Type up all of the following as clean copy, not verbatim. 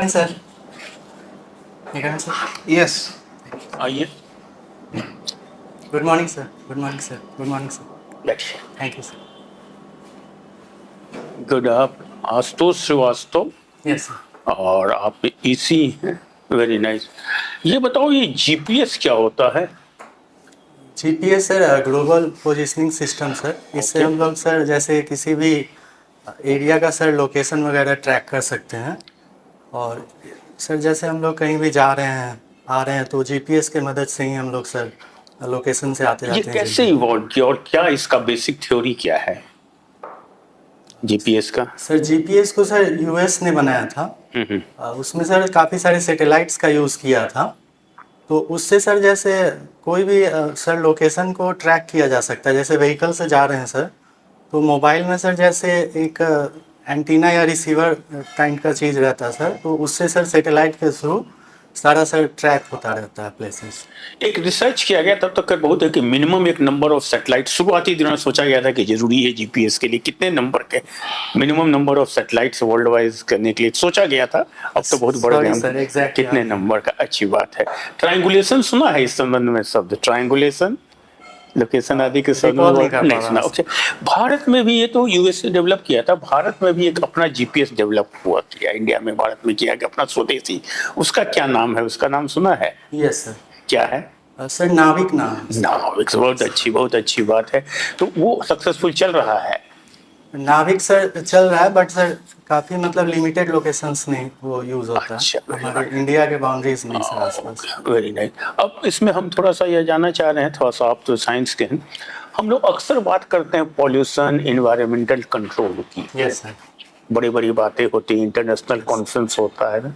in, sir. You come in, sir. Yes. आइए Good morning, sir. Good morning, sir. Good morning, sir. बैठिए। Thank you, sir. Good. आप Ashutosh Srivastava Yes, sir. और आप EC हैं। Very nice. ये बताओ, ये जीपीएस क्या होता है? GPS sir global positioning system sir. इससे हम लोग सर जैसे किसी भी एरिया का सर लोकेशन वगैरह ट्रैक कर सकते हैं। और सर जैसे हम लोग कहीं भी जा रहे हैं आ रहे हैं तो GPS के मदद से ही हम लोग सर लोकेशन से आते ये जाते हैं। कैसे इवॉल्व किया और क्या इसका बेसिक थ्योरी क्या है जीपीएस का? सर GPS को सर यूएस ने बनाया था। उसमें सर काफ़ी सारे सैटेलाइट्स का यूज़ किया था। तो उससे सर जैसे कोई भी सर लोकेशन को ट्रैक किया जा सकता है। जैसे व्हीकल से जा रहे हैं सर तो मोबाइल में सर जैसे एक एंटीना या रिसीवर काइंड का चीज़ रहता है सर, तो उससे सर सैटेलाइट के थ्रू सारा सर ट्रैक होता रहता है प्लेसेस। एक रिसर्च किया गया तब तक बहुत है कि मिनिमम एक नंबर ऑफ सैटेलाइट शुरुआती दिनों में सोचा गया था कि जरूरी है जीपीएस के लिए कितने नंबर के minimum number of satellites world wise करने के लिए सोचा गया था। अब तो बहुत बढ़ गया सर एग्जैक्टली कितने नंबर का। अच्छी बात है। ट्रायंगुलेशन सुना है इस संबंध में शब्द ट्रायंगुलेशन? लोकेशन आदि के शब्द नहीं सुना। ओके। भारत में भी ये तो यूएस ने डेवलप किया था। भारत में भी एक अपना जीपीएस डेवलप हुआ किया इंडिया में भारत में किया गया अपना स्वदेशी। उसका क्या नाम है? उसका नाम सुना है? Yes sir. क्या है? सर नाविक नाम। नाविक बहुत अच्छी बात है। तो वो सक्सेसफुल चल रहा है? नाविक सर चल रहा है बट सर काफ़ी मतलब लिमिटेड लोकेशंस में वो यूज़ होता है। हमारे इंडिया के बाउंड्रीज में सर आसपास। Very nice. अब इसमें हम थोड़ा सा यह जानना चाह रहे हैं, थोड़ा सा आप तो साइंस के हैं, हम लोग अक्सर बात करते हैं पॉल्यूशन इन्वायरमेंटल कंट्रोल की। Yes sir. बड़ी बड़ी बातें होती हैं, इंटरनेशनल कॉन्फ्रेंस होता है ना,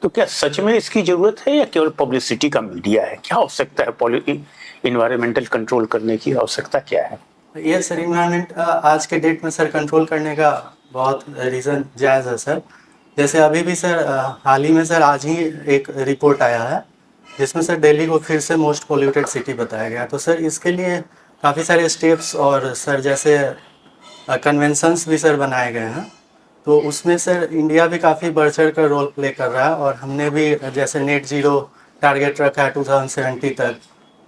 तो क्या सच में इसकी जरूरत है या केवल पब्लिसिटी का मीडिया है? क्या आवश्यकता है इन्वायरमेंटल कंट्रोल करने की? आवश्यकता क्या है? ये सर इन्वायरमेंट आज के डेट में सर कंट्रोल करने का बहुत रीज़न जायज़ है सर। जैसे अभी भी सर हाल ही में सर आज ही एक रिपोर्ट आया है जिसमें सर दिल्ली को फिर से मोस्ट पोल्यूटेड सिटी बताया गया। तो सर इसके लिए काफ़ी सारे स्टेप्स और सर जैसे कन्वेंशंस भी सर बनाए गए हैं। तो उसमें सर इंडिया भी काफ़ी बढ़ चढ़ कर रोल प्ले कर रहा है और हमने भी जैसे नेट ज़ीरो टारगेट रखा है 2070 तक।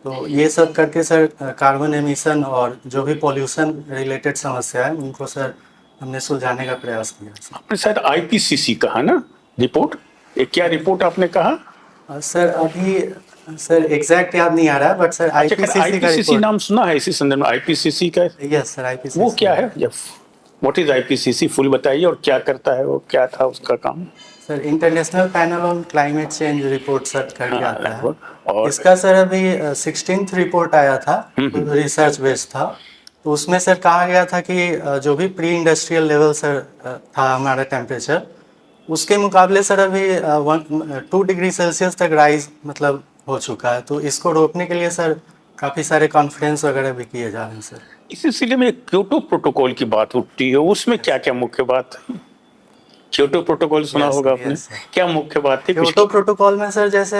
तो ये सब करके सर कार्बन एमिशन और जो भी पॉल्यूशन रिलेटेड समस्या है उनको सर हमने सुलझाने का प्रयास किया। आपने शायद आईपीसीसी कहा ना रिपोर्ट? क्या रिपोर्ट आपने कहा? सर अभी सर एग्जैक्ट याद नहीं आ रहा है बट सर आईपीसीसी नाम सुना है इसी संदर्भ में? आईपीसीसी का? Yes sir IPCC. वो क्या है? What is IPCC? फुल बताइए और क्या करता है वो, क्या था उसका काम? Sir international panel on climate change report sir करके आता है। और इसका सर अभी 16th रिपोर्ट आया था, रिसर्च बेस्ड था। तो उसमें सर कहा गया था कि जो भी प्री इंडस्ट्रियल लेवल सर था हमारा टेम्परेचर उसके मुकाबले सर अभी 2 डिग्री सेल्सियस तक राइज मतलब हो चुका है। तो इसको रोकने के लिए सर काफ़ी सारे कॉन्फ्रेंस वगैरह भी किए जा रहे हैं सर। इस सिलसिले में क्योटो प्रोटोकॉल की बात उठती है, उसमें क्या क्या मुख्य बात है? क्योटो प्रोटोकॉल सुना होगा आपने। क्या मुख्य बात थी क्योटो प्रोटोकॉल में सर? जैसे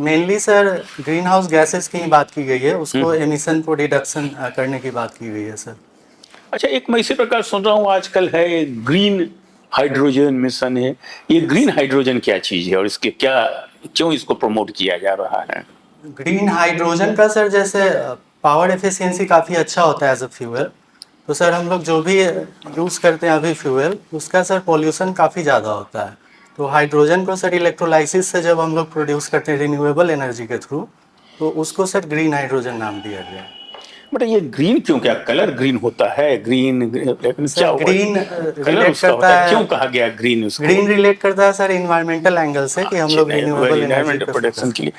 mainly sir green house gases की बात की गई है, उसको एमिशन को रिडक्शन करने की बात की गई है सर। अच्छा, एक मैं इसी प्रकार सुन रहा हूँ आजकल है ग्रीन हाइड्रोजन मिशन है। ये ग्रीन हाइड्रोजन क्या चीज है और इसके क्या, क्यों इसको प्रमोट किया जा रहा है? ग्रीन हाइड्रोजन का सर जैसे पावर एफिशिएंसी काफ़ी अच्छा होता है एज अ फ्यूल। तो सर हम लोग जो भी यूज़ करते हैं अभी फ्यूल उसका सर पॉल्यूशन काफ़ी ज़्यादा होता है। तो हाइड्रोजन को सर इलेक्ट्रोलाइसिस से जब हम लोग प्रोड्यूस करते हैं रिन्यूएबल एनर्जी के थ्रू तो उसको सर ग्रीन हाइड्रोजन नाम दिया गया है। बट ये ग्रीन क्यों? क्या कलर ग्रीन होता है? ग्रीन क्या ग्रीन रिलेट करता है? क्यों कहा गया ग्रीन? ग्रीन रिलेट करता है सर इन्वायरमेंटल एंगल से कि हम लोग रिन्यूएबल एनर्जी प्रोडक्शन के लिए।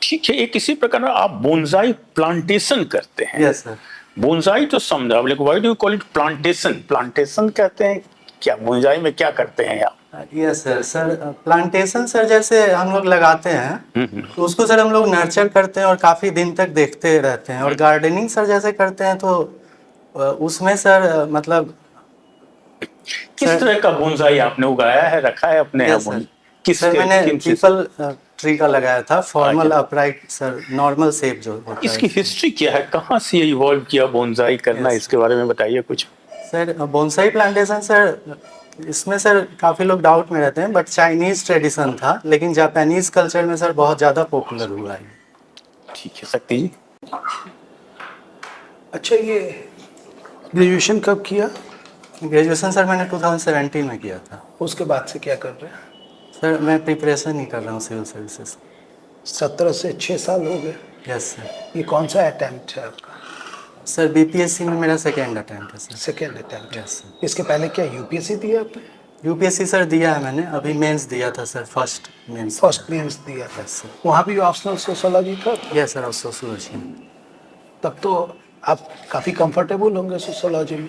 ठीक है, एक इसी प्रकार आप बोनसाई प्लांटेशन करते हैं। Yes sir. बोनसाई तो समझा, why do you call it plantation? Plantation कहते हैं क्या? बोनसाई में क्या करते हैं आप? Yes sir. Sir plantation sir जैसे हम लोग लगाते हैं तो उसको सर हम लोग नर्चर करते हैं और काफ़ी दिन तक देखते रहते हैं। और गार्डनिंग सर जैसे करते हैं तो उसमें सर मतलब किस तरह का बोनसाई आपने उगाया है, रखा है अपने यहाँ? सर मैंने पीपल ट्री का लगाया था, formal upright sir, normal shape जो होता है। इसकी हिस्ट्री क्या है? कहाँ से इवॉल्व किया बोनसाई करना? इसके बारे में बताइए कुछ। सर बोनसाई प्लांटेशन सर इसमें सर काफ़ी लोग डाउट में रहते हैं, बट चाइनीज़ ट्रेडिशन था, लेकिन जापानीज़ कल्चर में सर बहुत ज़्यादा पॉपुलर हुआ है। ठीक है, शक्ति जी। अच्छा, ये ग्रेजुएशन कब किया? ग्रेजुएशन सर मैंने 2017 में किया था। उसके बाद से क्या कर रहे हैं? सर मैं प्रिपरेशन ही कर रहा हूँ सिविल सर्विसेज। 17 से 6 साल हो गए। Yes sir. ये कौन सा अटेम्प्ट है आपका? सर बीपीएससी में मेरा सेकेंड अटैम्प्ट है sir. Second attempt. Yes sir. इसके पहले क्या यूपीएससी दिया आपने? यूपीएससी सर दिया है मैंने, अभी मेंस दिया था sir, first mains. First mains दिया था। Yes sir. वहाँ भी ऑप्शनल सोशोलॉजी था? यस सर, और सोशियोलॉजी। तब तो आप काफ़ी कंफर्टेबल होंगे सोशोलॉजी में।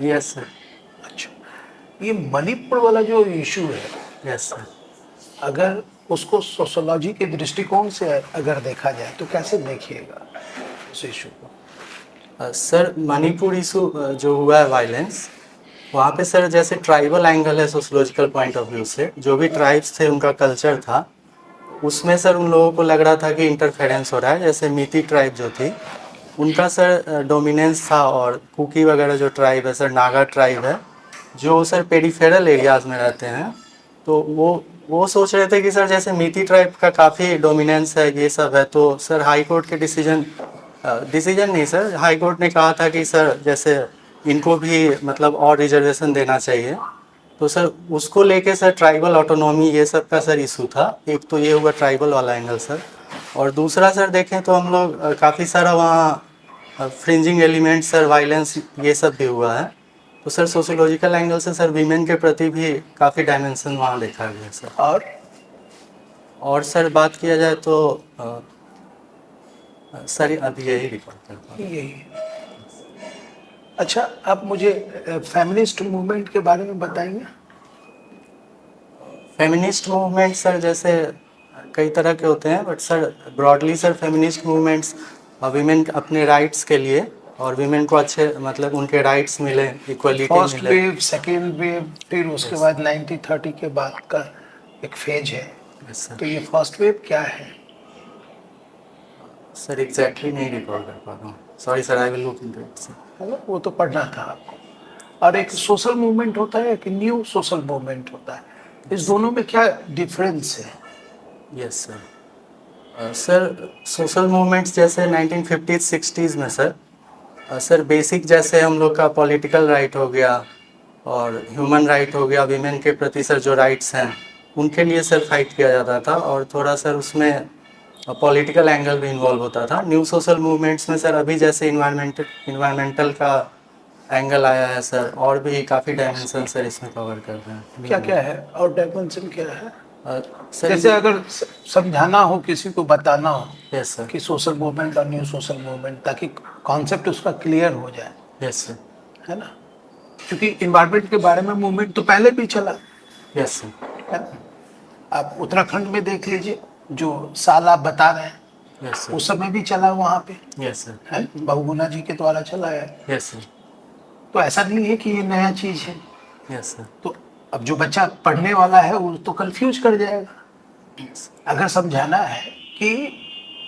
Yes sir. अच्छा, ये मणिपुर वाला जो इशू है, यस सर। अगर उसको सोशोलॉजी के दृष्टिकोण से अगर देखा जाए तो कैसे देखिएगा उस इशू को? सर मणिपुर इशू जो हुआ है वायलेंस, वहाँ पे सर जैसे ट्राइबल एंगल है सोशोलॉजिकल पॉइंट ऑफ व्यू से, जो भी ट्राइब्स थे उनका कल्चर था, उसमें सर उन लोगों को लग रहा था कि इंटरफेरेंस हो रहा है। जैसे मीती ट्राइब जो थी उनका सर डोमिनेंस था, और कुकी वगैरह जो ट्राइब है सर, नागा ट्राइब है, जो सर पेरिफेरल एरियाज़ में रहते हैं, तो वो सोच रहे थे कि सर जैसे मीती ट्राइब का काफ़ी डोमिनेंस है, ये सब है, तो सर हाई कोर्ट के डिसीजन नहीं सर, हाई कोर्ट ने कहा था कि सर जैसे इनको भी मतलब और रिजर्वेशन देना चाहिए। तो सर उसको लेके सर ट्राइबल ऑटोनॉमी ये सब का सर इशू था। एक तो ये हुआ ट्राइबल वाला एंगल सर, और दूसरा सर देखें तो हम लोग काफ़ी सारा वहाँ फ्रिंजिंग एलिमेंट सर, वायलेंस ये सब भी हुआ है। तो सर सोशियोलॉजिकल एंगल से सर वीमेन के प्रति भी काफ़ी डायमेंशन वहाँ देखा गया सर। और सर बात किया जाए तो सर अभी यही रिकॉर्ड करता हूँ। यही। अच्छा, आप मुझे फेमिनिस्ट मूवमेंट के बारे में बताएंगे? फेमिनिस्ट मूवमेंट सर जैसे कई तरह के होते हैं, but sir broadly sir feminist movements women अपने राइट्स के लिए, और वीमेन को अच्छे मतलब उनके राइट्स मिले, इक्वलिटी मिले। फर्स्ट वेव, सेकेंड वेव, फिर उसके बाद 1930 के बाद का एक फेज है। Yes sir. तो ये फर्स्ट वेव क्या है? सर एग्जैक्टली नहीं रिकॉल कर पा रहा हूँ, sorry sir, I will look into it sir. वो तो पढ़ना था आपको। और एक सोशल मूवमेंट होता है, एक न्यू सोशल मूवमेंट होता है, इस दोनों में क्या डिफरेंस है? Yes sir. Sir social movements जैसे 1950s 60s में सर बेसिक जैसे हम लोग का पॉलिटिकल राइट हो गया और ह्यूमन राइट हो गया, वीमेन के प्रति सर जो राइट्स हैं उनके लिए सर फाइट किया जाता था, और थोड़ा सर उसमें पॉलिटिकल एंगल भी इन्वॉल्व होता था। न्यू सोशल मूवमेंट्स में सर अभी जैसे इन्वायरमेंटल का एंगल आया है सर, और भी काफ़ी डायमेंशन सर इसमें कवर कर रहे हैं। क्या क्या है और डायमेंशन क्या है? सर जैसे अगर समझाना हो, किसी को बताना हो यस सर। कि सोशल मूवमेंट और न्यू सोशल मूवमेंट, ताकि कॉन्सेप्ट उसका क्लियर हो जाए, यस सर। है ना? क्योंकि इन्वायरमेंट के बारे में मूवमेंट तो पहले भी चला, यस सर। है ना? आप उत्तराखंड में देख लीजिए, जो साल आप बता रहे हैं, यस सर। उस समय भी चला वहाँ पे, यस सर। है, बहुगुणा जी के द्वारा चला है। Yes sir. तो ऐसा नहीं है कि ये नया चीज है। Yes sir. तो अब जो बच्चा पढ़ने वाला है वो तो कंफ्यूज कर जाएगा। अगर समझाना है कि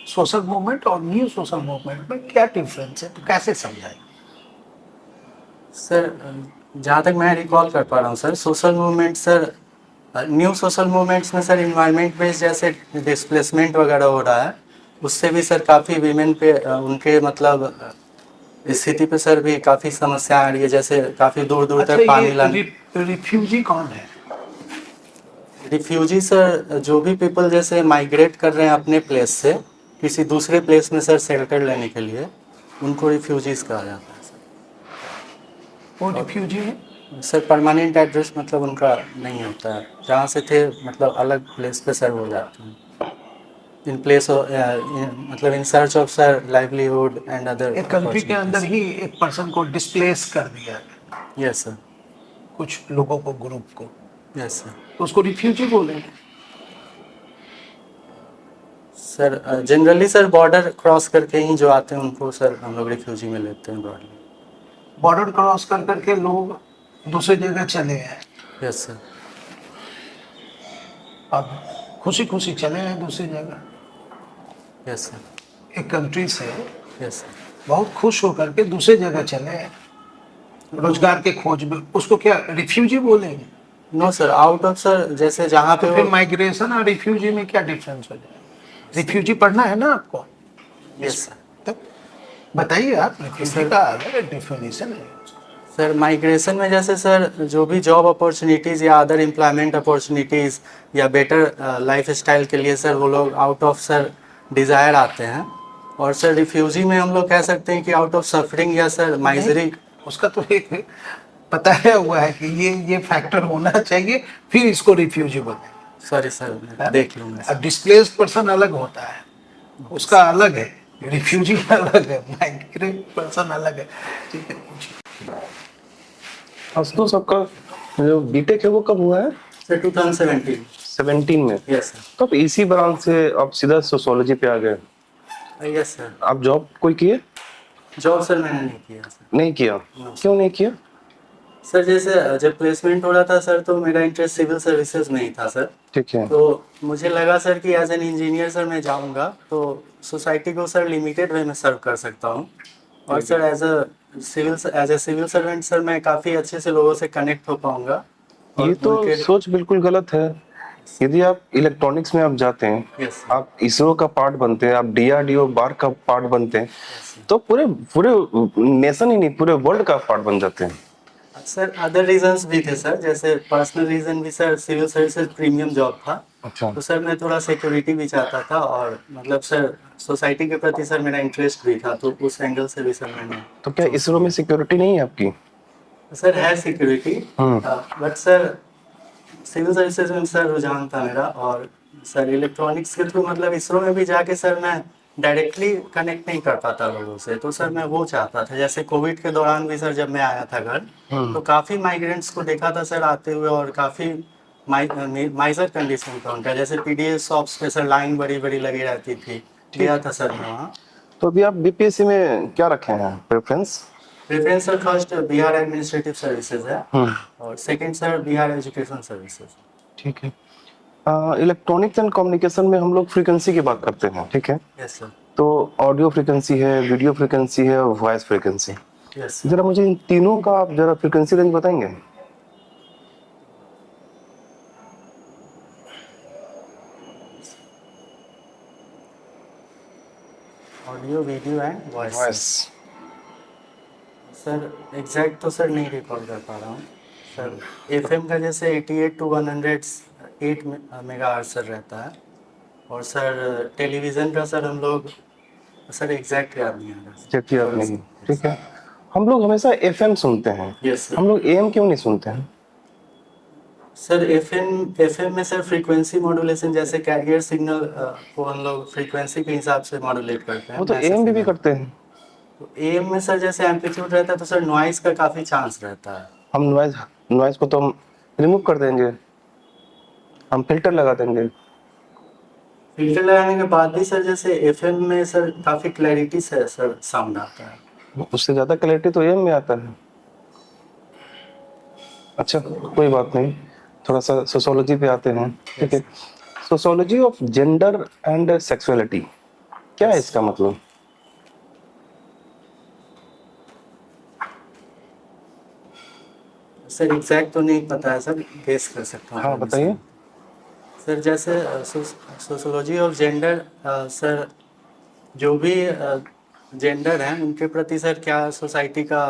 सोशल मूवमेंट और न्यू सोशल मूवमेंट में क्या डिफरेंस है, तो कैसे समझाएं? सर जहाँ तक मैं रिकॉल कर पा रहा हूँ sir, social movement sir, new social movements में सर इन्वायरमेंट बेस्ड जैसे डिस्प्लेसमेंट वगैरह हो रहा है, उससे भी सर काफ़ी वीमेन पे उनके मतलब स्थिति पे सर भी काफ़ी समस्या आ रही है, जैसे काफ़ी दूर दूर तक पानी लाने। रिफ्यूजी कौन है? रिफ्यूजी सर जो भी पीपल जैसे माइग्रेट कर रहे हैं अपने प्लेस से किसी दूसरे प्लेस में सर शेल्टर लेने के लिए, उनको रिफ्यूजीज कहा जाता है सर। वो रिफ्यूजी है सर परमानेंट एड्रेस मतलब उनका नहीं होता है, जहाँ से थे मतलब अलग प्लेस पे सर हो जाते हैं, इन प्लेस मतलब in search of sir livelihood and other. एक कंट्री के अंदर ही एक पर्सन को डिस्प्लेस कर दिया है। Yes sir. कुछ लोगों को, ग्रुप को। Yes sir. तो उसको रिफ्यूजी बोलेंगे sir. Generally sir border cross करके ही जो आते हैं उनको सर हम लोग रिफ्यूजी में लेते हैं ब्रॉडली। बॉर्डर क्रॉस कर करके लोग दूसरी जगह चले हैं। Yes sir. अब खुशी खुशी चले हैं दूसरी जगह, यस सर। एक कंट्री से यस सर। बहुत खुश होकर के दूसरी जगह चले हैं। रोजगार के खोज में, उसको क्या रिफ्यूजी बोलेंगे? No sir, out of sir जैसे जहाँ पे तो फिर वो, माइग्रेशन और रिफ्यूजी में क्या डिफरेंस हो जाएगा? रिफ्यूजी पढ़ना है ना आपको? Yes sir. तब बताइए आप, रिफ्यूजी का अलग डेफिनेशन है। सर माइग्रेशन में जैसे सर जो भी जॉब अपॉर्चुनिटीज़ या अदर एम्प्लॉयमेंट अपॉर्चुनिटीज़ या बेटर लाइफ स्टाइल के लिए सर वो लोग आउट ऑफ सर डिज़ायर आते हैं। और सर रिफ्यूजी में हम लोग कह सकते हैं कि आउट ऑफ सफरिंग या सर माइजरी। उसका तो एक पता है हुआ है कि ये फैक्टर होना चाहिए, फिर इसको रिफ्यूजी बोलेंगे। सॉरी सर, मैं देख लूँगा। अब डिस्प्लेस्ड पर्सन अलग होता है, उसका अलग है, रिफ्यूजी अलग है, माइग्रेट पर्सन अलग है। ठीक है, पूछिए। आशुतोष, आपका जो बीटेक है वो कब हुआ है? सर 2017। 17 में। Yes sir. तो आप इसी ब्रांच से आप सीधा सोशियोलॉजी पे आ गए? Yes sir. आप जॉब कोई किए? जॉब सर मैंने नहीं किया सर। नहीं किया? क्यों नहीं किया? सर जैसे जब प्लेसमेंट हो रहा था सर तो मेरा इंटरेस्ट सिविल सर्विसेज में ही था सर। ठीक है। तो मुझे लगा सर कि एज एन इंजीनियर सर मैं जाऊंगा तो सोसाइटी को सर लिमिटेड वे में सर्व कर सकता हूं। और sir as a civil servant sir मैं काफ़ी अच्छे से लोगों से कनेक्ट हो पाऊंगा। और ये तो उनके, सोच बिल्कुल गलत है। यदि आप इलेक्ट्रॉनिक्स में आप जाते हैं, यस सर। आप इसरो का पार्ट बनते हैं, आप डीआरडीओ बार का पार्ट बनते हैं, तो पूरे पूरे नेशन ही नहीं, पूरे वर्ल्ड का पार्ट बन जाते हैं। सर अदर रीजंस भी थे सर, जैसे पर्सनल रीजन भी sir, civil services premium job था। अच्छा। तो सर मैं थोड़ा सिक्योरिटी भी चाहता था और मतलब सर सोसाइटी के प्रति सर मेरा इंटरेस्ट भी था, तो उस एंगल से भी सर मैंने। तो क्या इसरो में सिक्योरिटी नहीं है आपकी? सर है security, but sir civil services में सर रुझान था मेरा। और सर इलेक्ट्रॉनिक्स के थ्रू मतलब इसरो में भी जाके सर मैं डायरेक्टली कनेक्ट नहीं कर पाता लोगों से, तो सर मैं वो चाहता था। जैसे कोविड के दौरान भी सर जब मैं आया था घर, तो काफ़ी माइग्रेंट्स को देखा था सर आते हुए, और काफ़ी माइजर कंडीशन था उनका। जैसे पीडीएस शॉप्स पे सर लाइन बड़ी बड़ी लगी रहती थी, गया था सर मैं वहाँ। तो अभी आप बीपीएससी में क्या रखे हैं preference? Preference sir first Bihar administrative services है, और second sir Bihar education services. ठीक है। इलेक्ट्रॉनिक्स एंड कम्युनिकेशन में हम लोग फ्रीक्वेंसी की बात करते हैं, ठीक है? Yes sir. तो ऑडियो फ्रीक्वेंसी है, वीडियो फ्रीक्वेंसी है, वॉइस फ्रीक्वेंसी। यस जरा मुझे इन तीनों का आप जरा फ्रीक्वेंसी रेंज बताएंगे? Audio video and voice. Voice. Sir exact तो सर नहीं रिकॉल कर पा रहा हूँ सर। एफएम का जैसे 88 to 108 मेगाहर्ट्ज सर रहता है। और सर टेलीविज़न का सर हम लोग, सर एग्जैक्ट याद नहीं आ रहा। चेक याद नहीं, ठीक है। हम लोग हमेशा एफएम सुनते हैं, यस सर। हम लोग एएम क्यों नहीं सुनते हैं? सर एफएम में सर फ्रीक्वेंसी मॉड्यूलेशन, जैसे कैरियर सिग्नल को हम लोग फ्रीक्वेंसी के हिसाब से मॉड्यूलेट करते हैं। वो तो एएम भी करते हैं। तो एएम में सर जैसे एम्पलीट्यूड रहता है तो सर नॉइस का काफ़ी चांस रहता है। हम नॉइस को तो हम रिमूव कर देंगे, हम फिल्टर लगा देंगे। फिल्टर लगाने के बाद भी सर जैसे एफएम में सर काफ़ी क्लैरिटी से सर साउंड आता है। उससे ज्यादा क्लैरिटी तो एएम में आता है। अच्छा, कोई बात नहीं, थोड़ा सा सोशियोलॉजी पे आते हैं, ठीक है? Sociology of gender and sexuality, क्या है इसका मतलब? सर एग्जैक्ट तो नहीं पता है सर, गेस कर सकता हूँ। हाँ बताइए। सर जैसे सोशियोलॉजी ऑफ जेंडर, सर जो भी जेंडर हैं उनके प्रति सर क्या सोसाइटी का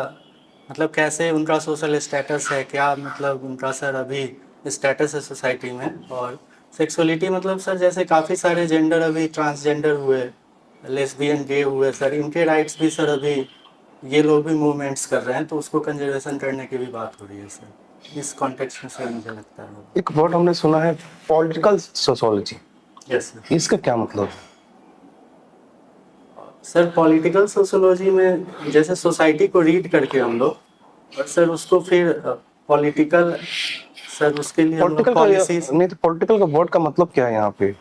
मतलब कैसे उनका सोशल स्टेटस है, क्या मतलब उनका सर अभी स्टेटस है सोसाइटी में। और सेक्सुअलिटी मतलब सर जैसे काफ़ी सारे जेंडर अभी ट्रांसजेंडर हुए, लेस्बियन, गे हुए सर, इनके राइट्स भी सर अभी ये लोग भी मूवमेंट्स कर रहे हैं, तो उसको कंजर्वेशन करने की भी बात हो रही है सर। इस कॉन्टेक्स्ट में सर मुझे लगता है। एक वर्ड हमने सुना है, पॉलिटिकल सोशियोलॉजी, यस सर। इसका क्या मतलब? सर पॉलिटिकल सोशियोलॉजी में जैसे सोसाइटी को रीड करके हम लोग, और सर उसको फिर पॉलिटिकल, सर उसके लिए हम लोग पॉलिटिकल पॉलिसीज। नहीं तो पॉलिटिकल का वर्ड का मतलब क्या है यहाँ पे?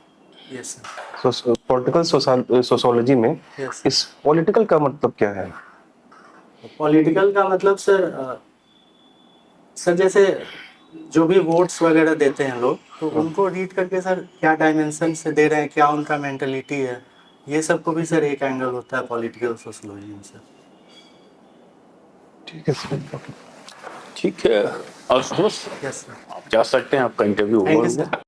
Yes sir. पॉलिटिकल सोशियोलॉजी में यस इस पॉलिटिकल का मतलब क्या है? पॉलिटिकल का मतलब सर सर जैसे जो भी वोट्स वगैरह देते हैं लोग, तो उनको रीड करके सर क्या डायमेंशन से दे रहे हैं, क्या उनका मेंटलिटी है, ये सब को भी सर एक एंगल होता है पॉलिटिकल सोशियोलॉजी में सर। ठीक है सर। ठीक है, और दोस्त यस सर, आप जा सकते हैं, आपका इंटरव्यू थैंक हुआ यू सर।